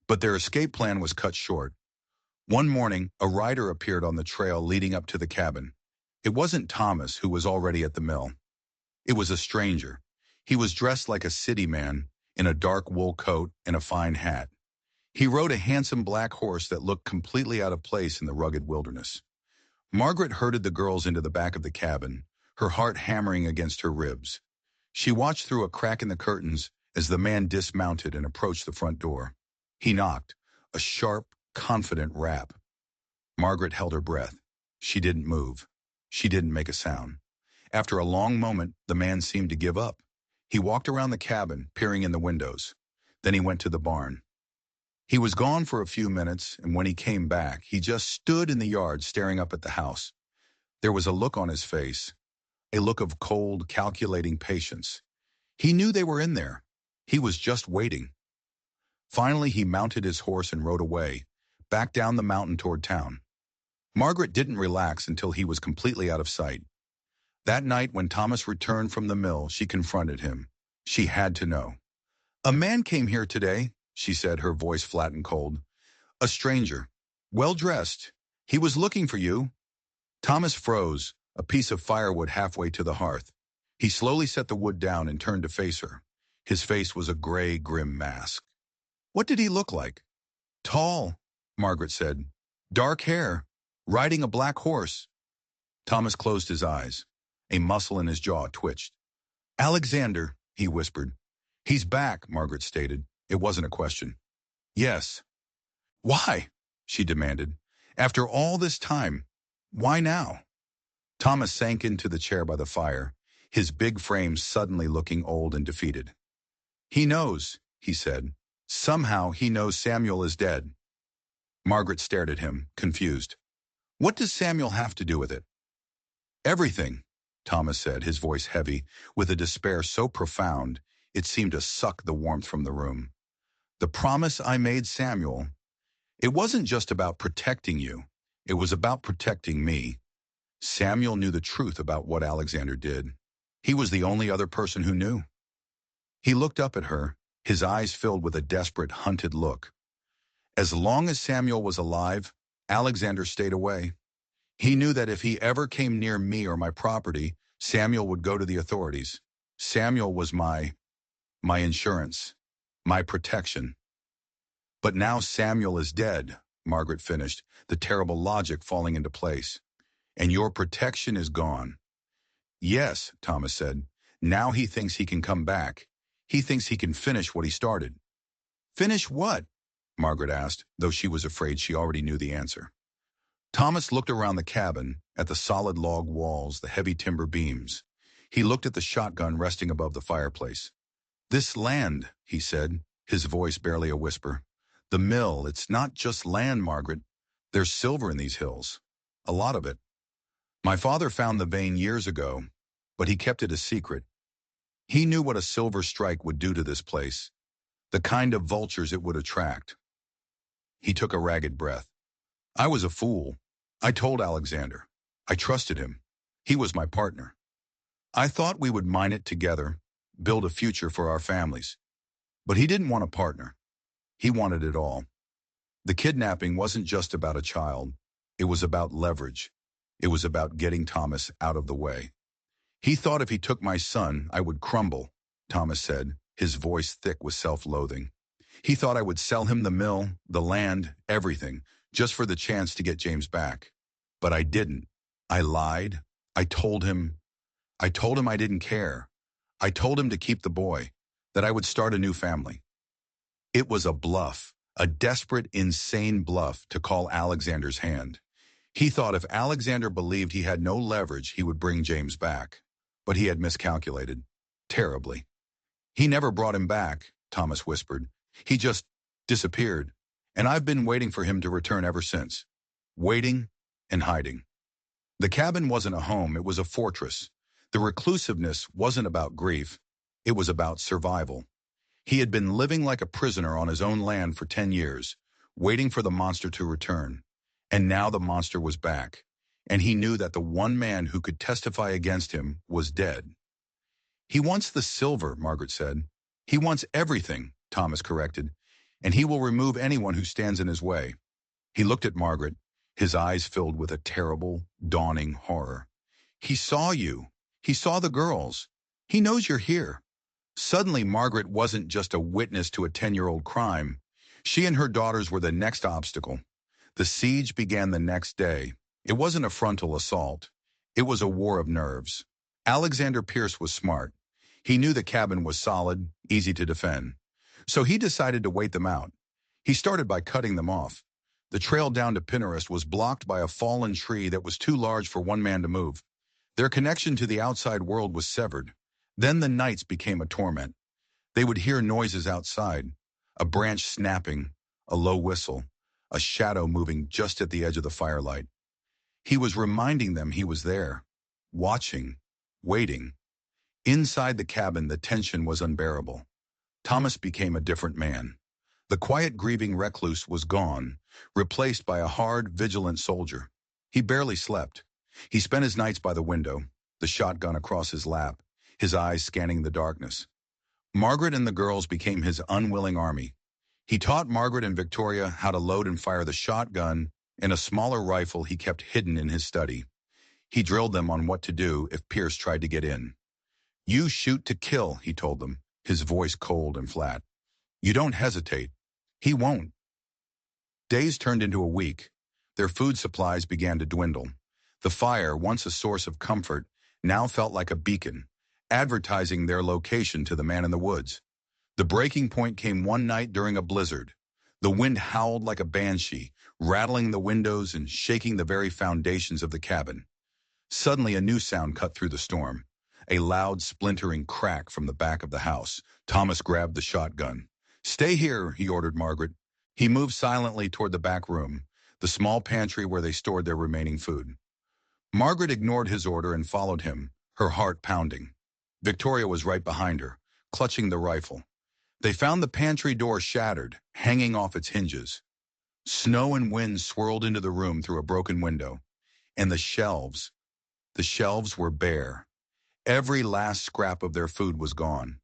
But their escape plan was cut short. One morning, a rider appeared on the trail leading up to the cabin. It wasn't Thomas, who was already at the mill. It was a stranger. He was dressed like a city man, in a dark wool coat and a fine hat. He rode a handsome black horse that looked completely out of place in the rugged wilderness. Margaret herded the girls into the back of the cabin, her heart hammering against her ribs. She watched through a crack in the curtains as the man dismounted and approached the front door. He knocked, a sharp, confident rap. Margaret held her breath. She didn't move. She didn't make a sound. After a long moment, the man seemed to give up. He walked around the cabin, peering in the windows. Then he went to the barn. He was gone for a few minutes, and when he came back, he just stood in the yard staring up at the house. There was a look on his face, a look of cold, calculating patience. He knew they were in there. He was just waiting. Finally, he mounted his horse and rode away, back down the mountain toward town. Margaret didn't relax until he was completely out of sight. That night, when Thomas returned from the mill, she confronted him. She had to know. "A man came here today," she said, her voice flat and cold. "A stranger. Well-dressed. He was looking for you." Thomas froze, a piece of firewood halfway to the hearth. He slowly set the wood down and turned to face her. His face was a gray, grim mask. "What did he look like?" "Tall," Margaret said. "Dark hair. Riding a black horse." Thomas closed his eyes. A muscle in his jaw twitched. "Alexander," he whispered. "He's back," Margaret stated. It wasn't a question. "Yes." "Why?" she demanded. "After all this time, why now?" Thomas sank into the chair by the fire, his big frame suddenly looking old and defeated. "He knows," he said. "Somehow he knows Samuel is dead." Margaret stared at him, confused. "What does Samuel have to do with it?" "Everything," Thomas said, his voice heavy, with a despair so profound it seemed to suck the warmth from the room. "The promise I made Samuel, it wasn't just about protecting you. It was about protecting me. Samuel knew the truth about what Alexander did. He was the only other person who knew." He looked up at her, his eyes filled with a desperate, hunted look. "As long as Samuel was alive, Alexander stayed away. He knew that if he ever came near me or my property, Samuel would go to the authorities. Samuel was my insurance, my protection. But now Samuel is dead," Margaret finished, the terrible logic falling into place. "And your protection is gone." "Yes," Thomas said. "Now he thinks he can come back. He thinks he can finish what he started." "Finish what?" Margaret asked, though she was afraid she already knew the answer. Thomas looked around the cabin, at the solid log walls, the heavy timber beams. He looked at the shotgun resting above the fireplace. "This land," he said, his voice barely a whisper. "The mill, it's not just land, Margaret. There's silver in these hills. A lot of it. My father found the vein years ago, but he kept it a secret. He knew what a silver strike would do to this place, the kind of vultures it would attract." He took a ragged breath. "I was a fool. I told Alexander. I trusted him. He was my partner. I thought we would mine it together, build a future for our families. But he didn't want a partner. He wanted it all. The kidnapping wasn't just about a child. It was about leverage. It was about getting Thomas out of the way. He thought if he took my son, I would crumble," Thomas said, his voice thick with self-loathing. "He thought I would sell him the mill, the land, everything, just for the chance to get James back. But I didn't. I lied. I told him I didn't care. I told him to keep the boy, that I would start a new family. It was a bluff, a desperate, insane bluff to call Alexander's hand. He thought if Alexander believed he had no leverage, he would bring James back. But he had miscalculated. Terribly. He never brought him back," Thomas whispered. "He just disappeared. And I've been waiting for him to return ever since. Waiting and hiding." The cabin wasn't a home, it was a fortress. The reclusiveness wasn't about grief. It was about survival. He had been living like a prisoner on his own land for 10 years, waiting for the monster to return. And now the monster was back. And he knew that the one man who could testify against him was dead. "He wants the silver," Margaret said. "He wants everything," Thomas corrected. "And he will remove anyone who stands in his way." He looked at Margaret, his eyes filled with a terrible, dawning horror. "He saw you. He saw the girls. He knows you're here." Suddenly, Margaret wasn't just a witness to a 10-year-old crime. She and her daughters were the next obstacle. The siege began the next day. It wasn't a frontal assault. It was a war of nerves. Alexander Pierce was smart. He knew the cabin was solid, easy to defend. So he decided to wait them out. He started by cutting them off. The trail down to Pinnerest was blocked by a fallen tree that was too large for one man to move. Their connection to the outside world was severed. Then the nights became a torment. They would hear noises outside, a branch snapping, a low whistle, a shadow moving just at the edge of the firelight. He was reminding them he was there, watching, waiting. Inside the cabin, the tension was unbearable. Thomas became a different man. The quiet, grieving recluse was gone, replaced by a hard, vigilant soldier. He barely slept. He spent his nights by the window, the shotgun across his lap, his eyes scanning the darkness. Margaret and the girls became his unwilling army. He taught Margaret and Victoria how to load and fire the shotgun and a smaller rifle he kept hidden in his study. He drilled them on what to do if Pierce tried to get in. "You shoot to kill," he told them, his voice cold and flat. "You don't hesitate. He won't." Days turned into a week. Their food supplies began to dwindle. The fire, once a source of comfort, now felt like a beacon, advertising their location to the man in the woods. The breaking point came one night during a blizzard. The wind howled like a banshee, rattling the windows and shaking the very foundations of the cabin. Suddenly, a new sound cut through the storm. A loud, splintering crack from the back of the house. Thomas grabbed the shotgun. "Stay here," he ordered Margaret. He moved silently toward the back room, the small pantry where they stored their remaining food. Margaret ignored his order and followed him, her heart pounding. Victoria was right behind her, clutching the rifle. They found the pantry door shattered, hanging off its hinges. Snow and wind swirled into the room through a broken window, and the shelves were bare. Every last scrap of their food was gone.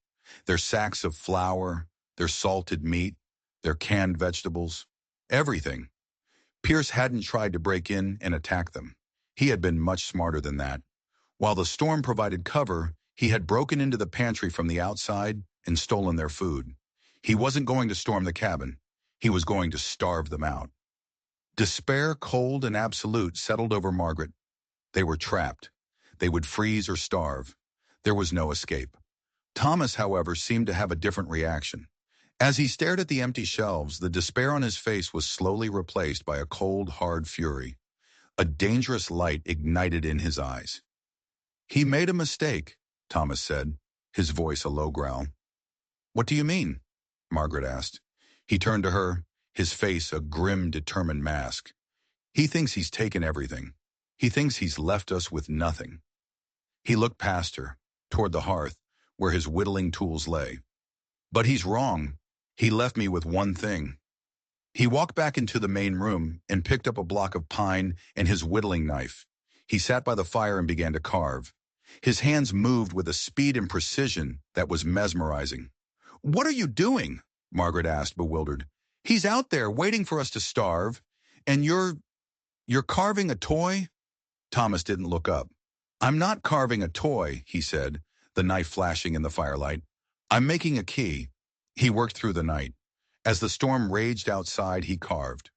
Their sacks of flour, their salted meat, their canned vegetables, everything. Pierce hadn't tried to break in and attack them. He had been much smarter than that. While the storm provided cover, he had broken into the pantry from the outside and stolen their food. He wasn't going to storm the cabin. He was going to starve them out. Despair, cold and absolute, settled over Margaret. They were trapped. They would freeze or starve. There was no escape. Thomas, however, seemed to have a different reaction. As he stared at the empty shelves, the despair on his face was slowly replaced by a cold, hard fury. A dangerous light ignited in his eyes. "He made a mistake," Thomas said, his voice a low growl. "What do you mean?" Margaret asked. He turned to her, his face a grim, determined mask. "He thinks he's taken everything. He thinks he's left us with nothing." He looked past her, toward the hearth, where his whittling tools lay. "But he's wrong. He left me with one thing." He walked back into the main room and picked up a block of pine and his whittling knife. He sat by the fire and began to carve. His hands moved with a speed and precision that was mesmerizing. "What are you doing?" Margaret asked, bewildered. "He's out there waiting for us to starve, and you're carving a toy?" Thomas didn't look up. "I'm not carving a toy," he said, the knife flashing in the firelight. "I'm making a key." He worked through the night. As the storm raged outside, he carved.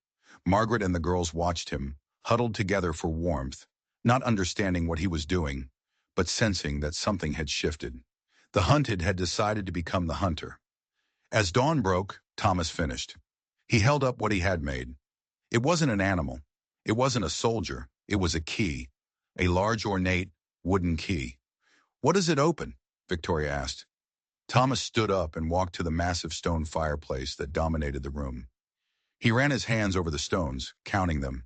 Margaret and the girls watched him, huddled together for warmth, not understanding what he was doing, but sensing that something had shifted. The hunted had decided to become the hunter. As dawn broke, Thomas finished. He held up what he had made. It wasn't an animal. It wasn't a soldier. It was a key, a large, ornate, wooden key. "What does it open?" Victoria asked. Thomas stood up and walked to the massive stone fireplace that dominated the room. He ran his hands over the stones, counting them.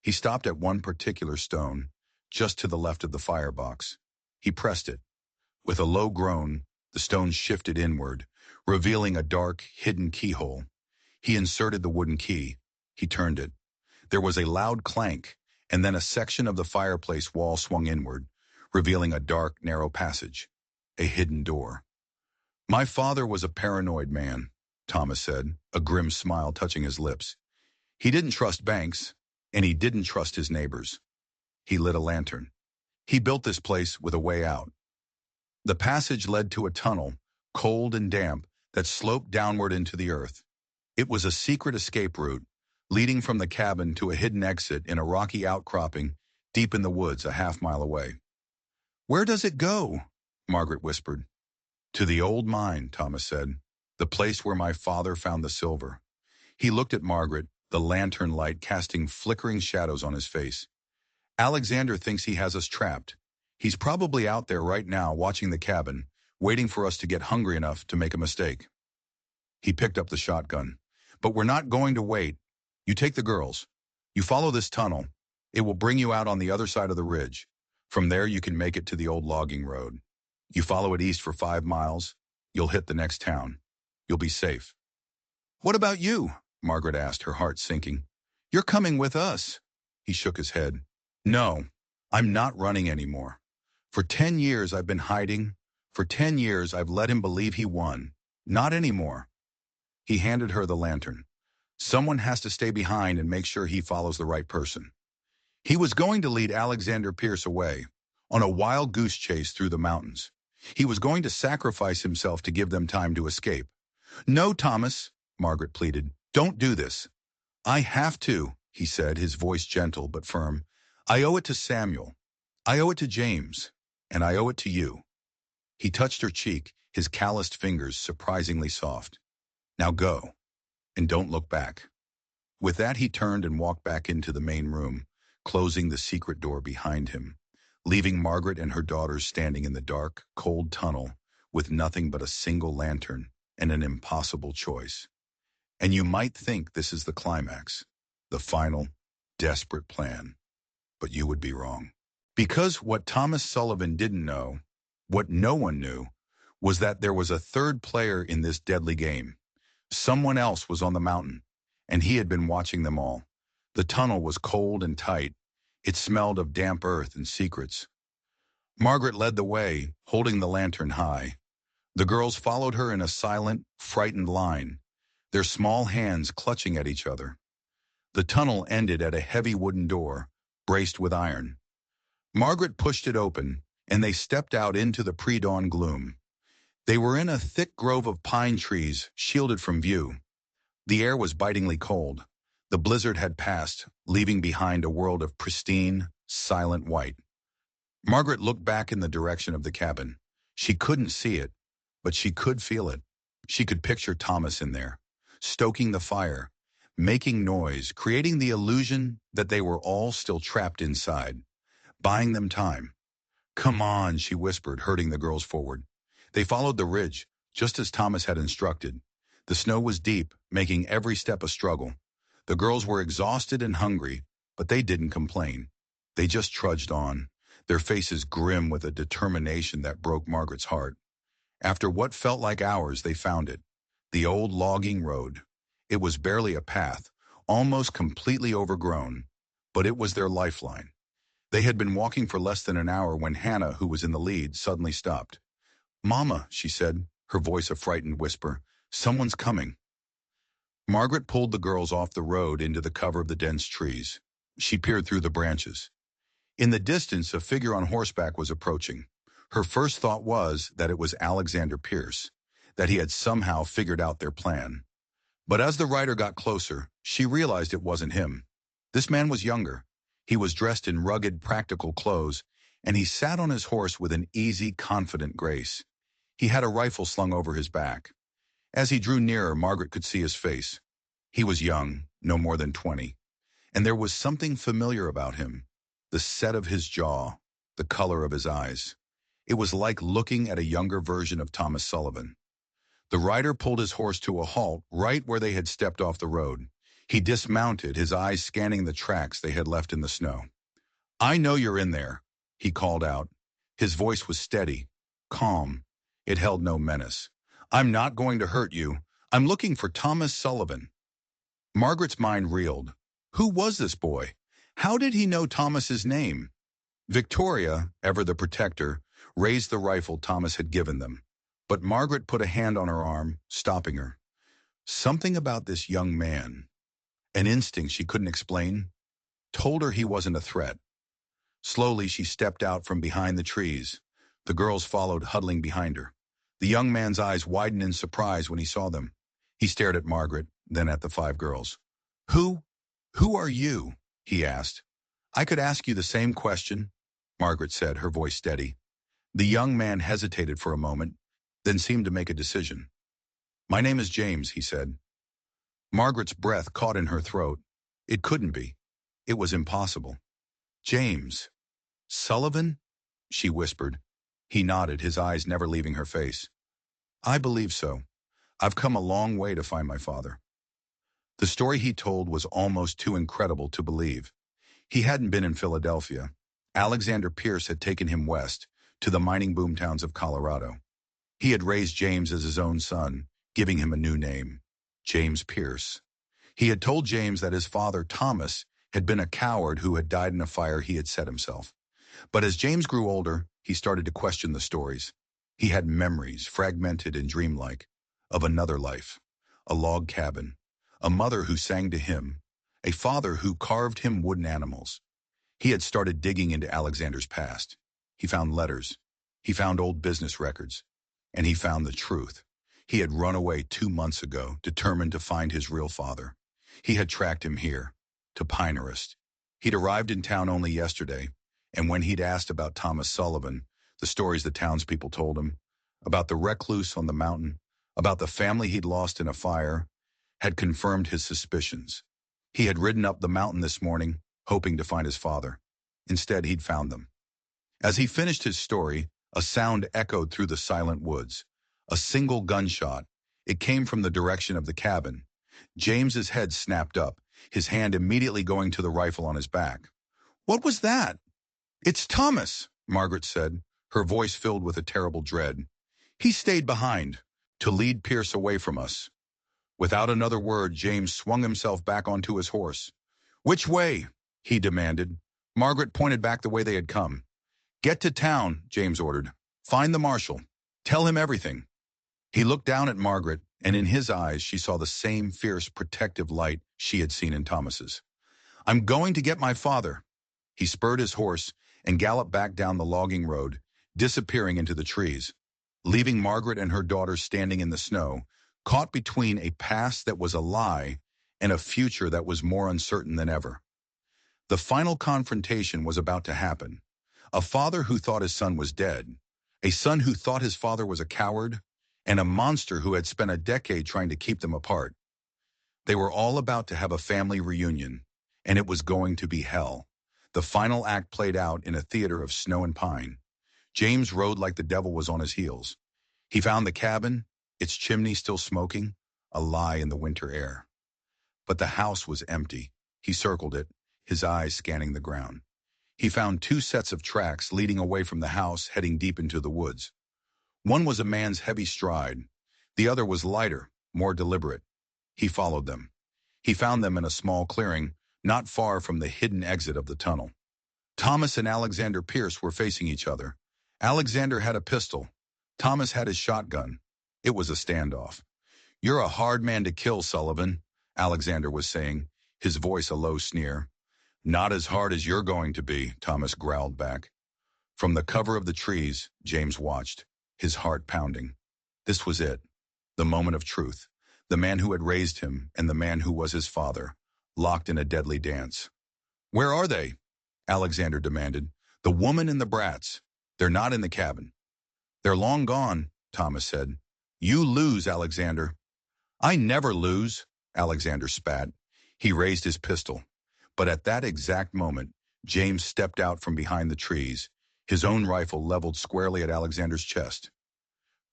He stopped at one particular stone, just to the left of the firebox. He pressed it. With a low groan, the stone shifted inward, revealing a dark, hidden keyhole. He inserted the wooden key. He turned it. There was a loud clank, and then a section of the fireplace wall swung inward, revealing a dark, narrow passage, a hidden door. "My father was a paranoid man," Thomas said, a grim smile touching his lips. "He didn't trust banks, and he didn't trust his neighbors." He lit a lantern. "He built this place with a way out." The passage led to a tunnel, cold and damp, that sloped downward into the earth. It was a secret escape route, leading from the cabin to a hidden exit in a rocky outcropping deep in the woods a half-mile away. "Where does it go?" Margaret whispered. "To the old mine," Thomas said. "The place where my father found the silver." He looked at Margaret, the lantern light casting flickering shadows on his face. "Alexander thinks he has us trapped. He's probably out there right now watching the cabin, waiting for us to get hungry enough to make a mistake." He picked up the shotgun. "But we're not going to wait. You take the girls. You follow this tunnel. It will bring you out on the other side of the ridge. From there you can make it to the old logging road. You follow it east for 5 miles. You'll hit the next town. You'll be safe." "What about you?" Margaret asked, her heart sinking. "You're coming with us." He shook his head. "No, I'm not running anymore. For 10 years I've been hiding. For 10 years I've let him believe he won. Not anymore." He handed her the lantern. "Someone has to stay behind and make sure he follows the right person." He was going to lead Alexander Pierce away, on a wild goose chase through the mountains. He was going to sacrifice himself to give them time to escape. "No, Thomas," Margaret pleaded. "Don't do this." "I have to," he said, his voice gentle but firm. "I owe it to Samuel. I owe it to James. And I owe it to you." He touched her cheek, his calloused fingers surprisingly soft. "Now go, and don't look back." With that he turned and walked back into the main room, closing the secret door behind him, leaving Margaret and her daughters standing in the dark, cold tunnel with nothing but a single lantern and an impossible choice. And you might think this is the climax, the final, desperate plan, but you would be wrong. Because what Thomas Sullivan didn't know, what no one knew, was that there was a third player in this deadly game. Someone else was on the mountain, and he had been watching them all. The tunnel was cold and tight. It smelled of damp earth and secrets. Margaret led the way, holding the lantern high. The girls followed her in a silent, frightened line, their small hands clutching at each other. The tunnel ended at a heavy wooden door, braced with iron. Margaret pushed it open, and they stepped out into the pre-dawn gloom. They were in a thick grove of pine trees, shielded from view. The air was bitingly cold. The blizzard had passed, leaving behind a world of pristine, silent white. Margaret looked back in the direction of the cabin. She couldn't see it, but she could feel it. She could picture Thomas in there, stoking the fire, making noise, creating the illusion that they were all still trapped inside, buying them time. "Come on," she whispered, herding the girls forward. They followed the ridge, just as Thomas had instructed. The snow was deep, making every step a struggle. The girls were exhausted and hungry, but they didn't complain. They just trudged on, their faces grim with a determination that broke Margaret's heart. After what felt like hours, they found it. The old logging road. It was barely a path, almost completely overgrown, but it was their lifeline. They had been walking for less than an hour when Hannah, who was in the lead, suddenly stopped. "Mama," she said, her voice a frightened whisper, "someone's coming." Margaret pulled the girls off the road into the cover of the dense trees. She peered through the branches. In the distance, a figure on horseback was approaching. Her first thought was that it was Alexander Pierce, that he had somehow figured out their plan. But as the rider got closer, she realized it wasn't him. This man was younger. He was dressed in rugged, practical clothes, and he sat on his horse with an easy, confident grace. He had a rifle slung over his back. As he drew nearer, Margaret could see his face. He was young, no more than 20, and there was something familiar about him. The set of his jaw, the color of his eyes. It was like looking at a younger version of Thomas Sullivan. The rider pulled his horse to a halt right where they had stepped off the road. He dismounted, his eyes scanning the tracks they had left in the snow. "I know you're in there," he called out. His voice was steady, calm. It held no menace. "I'm not going to hurt you. I'm looking for Thomas Sullivan." Margaret's mind reeled. Who was this boy? How did he know Thomas's name? Victoria, ever the protector, raised the rifle Thomas had given them. But Margaret put a hand on her arm, stopping her. Something about this young man, an instinct she couldn't explain, told her he wasn't a threat. Slowly she stepped out from behind the trees. The girls followed, huddling behind her. The young man's eyes widened in surprise when he saw them. He stared at Margaret, then at the five girls. Who? Who are you? He asked. I could ask you the same question, Margaret said, her voice steady. The young man hesitated for a moment, then seemed to make a decision. My name is James, he said. Margaret's breath caught in her throat. It couldn't be. It was impossible. James. Sullivan? She whispered. He nodded, his eyes never leaving her face. I believe so. I've come a long way to find my father. The story he told was almost too incredible to believe. He hadn't been in Philadelphia. Alexander Pierce had taken him west, to the mining boomtowns of Colorado. He had raised James as his own son, giving him a new name, James Pierce. He had told James that his father, Thomas, had been a coward who had died in a fire he had set himself. But as James grew older, he started to question the stories. He had memories, fragmented and dreamlike, of another life, a log cabin, a mother who sang to him, a father who carved him wooden animals. He had started digging into Alexander's past. He found letters. He found old business records. And he found the truth. He had run away 2 months ago, determined to find his real father. He had tracked him here, to Pinehurst. He'd arrived in town only yesterday, and when he'd asked about Thomas Sullivan, the stories the townspeople told him, about the recluse on the mountain, about the family he'd lost in a fire, had confirmed his suspicions. He had ridden up the mountain this morning, hoping to find his father. Instead, he'd found them. As he finished his story, a sound echoed through the silent woods. A single gunshot. It came from the direction of the cabin. James's head snapped up, his hand immediately going to the rifle on his back. What was that? It's Thomas, Margaret said, her voice filled with a terrible dread. He stayed behind, to lead Pierce away from us. Without another word, James swung himself back onto his horse. Which way? He demanded. Margaret pointed back the way they had come. Get to town, James ordered. Find the marshal. Tell him everything. He looked down at Margaret, and in his eyes she saw the same fierce, protective light she had seen in Thomas's. I'm going to get my father. He spurred his horse and galloped back down the logging road, disappearing into the trees, leaving Margaret and her daughter standing in the snow, caught between a past that was a lie and a future that was more uncertain than ever. The final confrontation was about to happen. A father who thought his son was dead, a son who thought his father was a coward, and a monster who had spent a decade trying to keep them apart. They were all about to have a family reunion, and it was going to be hell. The final act played out in a theater of snow and pine. James rode like the devil was on his heels. He found the cabin, its chimney still smoking, a lie in the winter air. But the house was empty. He circled it, his eyes scanning the ground. He found 2 sets of tracks leading away from the house, heading deep into the woods. One was a man's heavy stride. The other was lighter, more deliberate. He followed them. He found them in a small clearing, not far from the hidden exit of the tunnel. Thomas and Alexander Pierce were facing each other. Alexander had a pistol. Thomas had his shotgun. It was a standoff. You're a hard man to kill, Sullivan, Alexander was saying, his voice a low sneer. Not as hard as you're going to be, Thomas growled back. From the cover of the trees, James watched, his heart pounding. This was it, the moment of truth. The man who had raised him and the man who was his father, locked in a deadly dance. Where are they? Alexander demanded. The woman and the brats. They're not in the cabin. They're long gone, Thomas said. You lose, Alexander. I never lose, Alexander spat. He raised his pistol. But at that exact moment, James stepped out from behind the trees, his own rifle leveled squarely at Alexander's chest.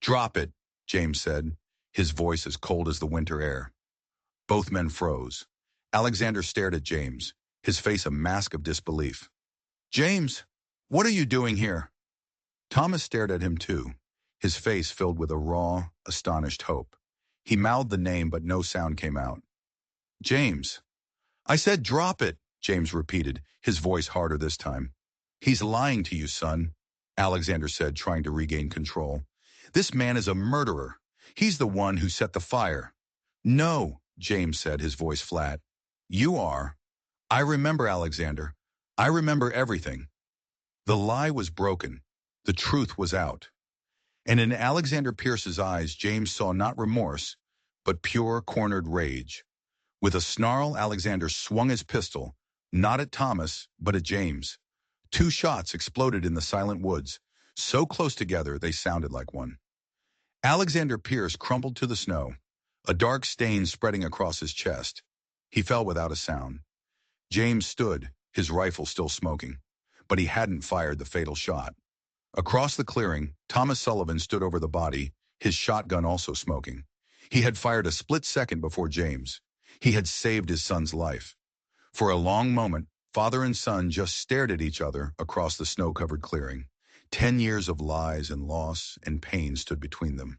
Drop it, James said, his voice as cold as the winter air. Both men froze. Alexander stared at James, his face a mask of disbelief. James, what are you doing here? Thomas stared at him too, his face filled with a raw, astonished hope. He mouthed the name, but no sound came out. James. I said drop it, James repeated, his voice harder this time. He's lying to you, son, Alexander said, trying to regain control. This man is a murderer. He's the one who set the fire. No, James said, his voice flat. You are. I remember, Alexander. I remember everything. The lie was broken. The truth was out. And in Alexander Pierce's eyes, James saw not remorse, but pure, cornered rage. With a snarl, Alexander swung his pistol, not at Thomas, but at James. Two shots exploded in the silent woods, so close together they sounded like one. Alexander Pierce crumpled to the snow, a dark stain spreading across his chest. He fell without a sound. James stood, his rifle still smoking, but he hadn't fired the fatal shot. Across the clearing, Thomas Sullivan stood over the body, his shotgun also smoking. He had fired a split second before James. He had saved his son's life. For a long moment, father and son just stared at each other across the snow-covered clearing. 10 years of lies and loss and pain stood between them.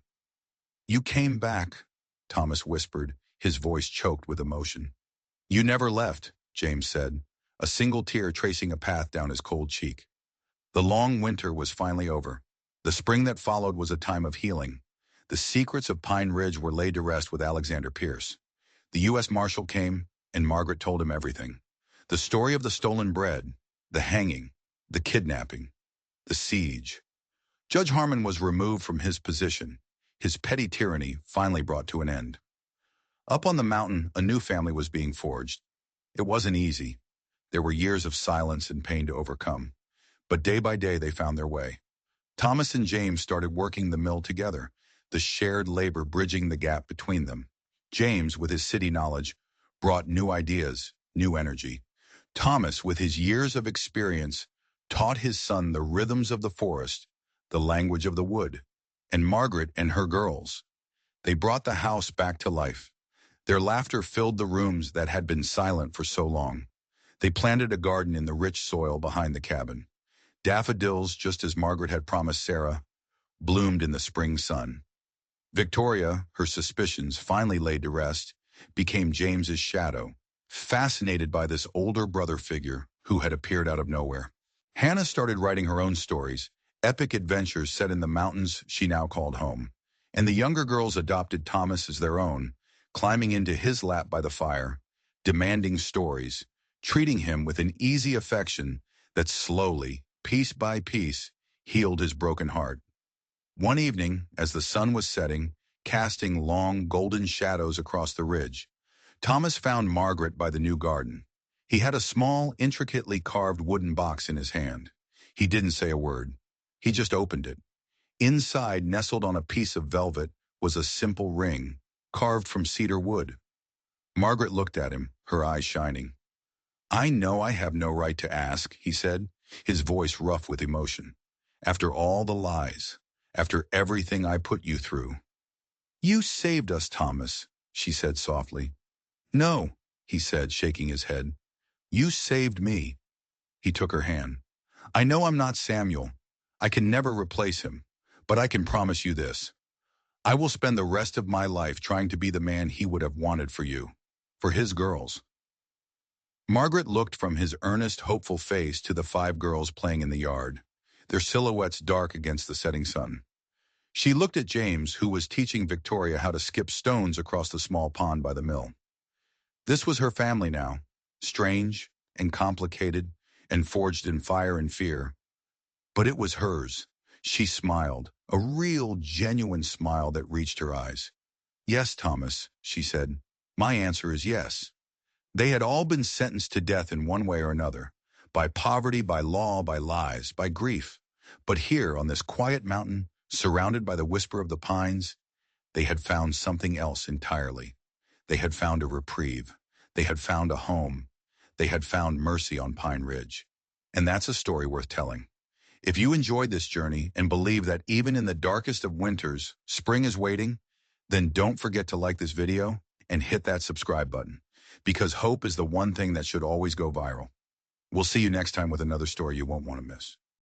"You came back," Thomas whispered, his voice choked with emotion. "You never left," James said, a single tear tracing a path down his cold cheek. The long winter was finally over. The spring that followed was a time of healing. The secrets of Pine Ridge were laid to rest with Alexander Pierce. The U.S. Marshal came, and Margaret told him everything. The story of the stolen bread, the hanging, the kidnapping, the siege. Judge Harmon was removed from his position, his petty tyranny finally brought to an end. Up on the mountain, a new family was being forged. It wasn't easy. There were years of silence and pain to overcome. But day by day, they found their way. Thomas and James started working the mill together, the shared labor bridging the gap between them. James, with his city knowledge, brought new ideas, new energy. Thomas, with his years of experience, taught his son the rhythms of the forest, the language of the wood. And Margaret and her girls, they brought the house back to life. Their laughter filled the rooms that had been silent for so long. They planted a garden in the rich soil behind the cabin. Daffodils, just as Margaret had promised Sarah, bloomed in the spring sun. Victoria, her suspicions finally laid to rest, became James's shadow, fascinated by this older brother figure who had appeared out of nowhere. Hannah started writing her own stories, epic adventures set in the mountains she now called home. And the younger girls adopted Thomas as their own, climbing into his lap by the fire, demanding stories, treating him with an easy affection that slowly, piece by piece, healed his broken heart. One evening, as the sun was setting, casting long golden shadows across the ridge, Thomas found Margaret by the new garden. He had a small, intricately carved wooden box in his hand. He didn't say a word. He just opened it. Inside, nestled on a piece of velvet, was a simple ring, carved from cedar wood. Margaret looked at him, her eyes shining. "I know I have no right to ask," he said, his voice rough with emotion. "After all the lies, after everything I put you through." "You saved us, Thomas," she said softly. "No," he said, shaking his head. "You saved me." He took her hand. "I know I'm not Samuel. I can never replace him, but I can promise you this. I will spend the rest of my life trying to be the man he would have wanted for you, for his girls." Margaret looked from his earnest, hopeful face to the 5 girls playing in the yard, their silhouettes dark against the setting sun. She looked at James, who was teaching Victoria how to skip stones across the small pond by the mill. This was her family now, strange and complicated and forged in fire and fear. But it was hers. She smiled, a real, genuine smile that reached her eyes. "Yes, Thomas," she said. "My answer is yes." They had all been sentenced to death in one way or another, by poverty, by law, by lies, by grief. But here, on this quiet mountain, surrounded by the whisper of the pines, they had found something else entirely. They had found a reprieve. They had found a home. They had found mercy on Pine Ridge. And that's a story worth telling. If you enjoyed this journey and believe that even in the darkest of winters, spring is waiting, then don't forget to like this video and hit that subscribe button, because hope is the one thing that should always go viral. We'll see you next time with another story you won't want to miss.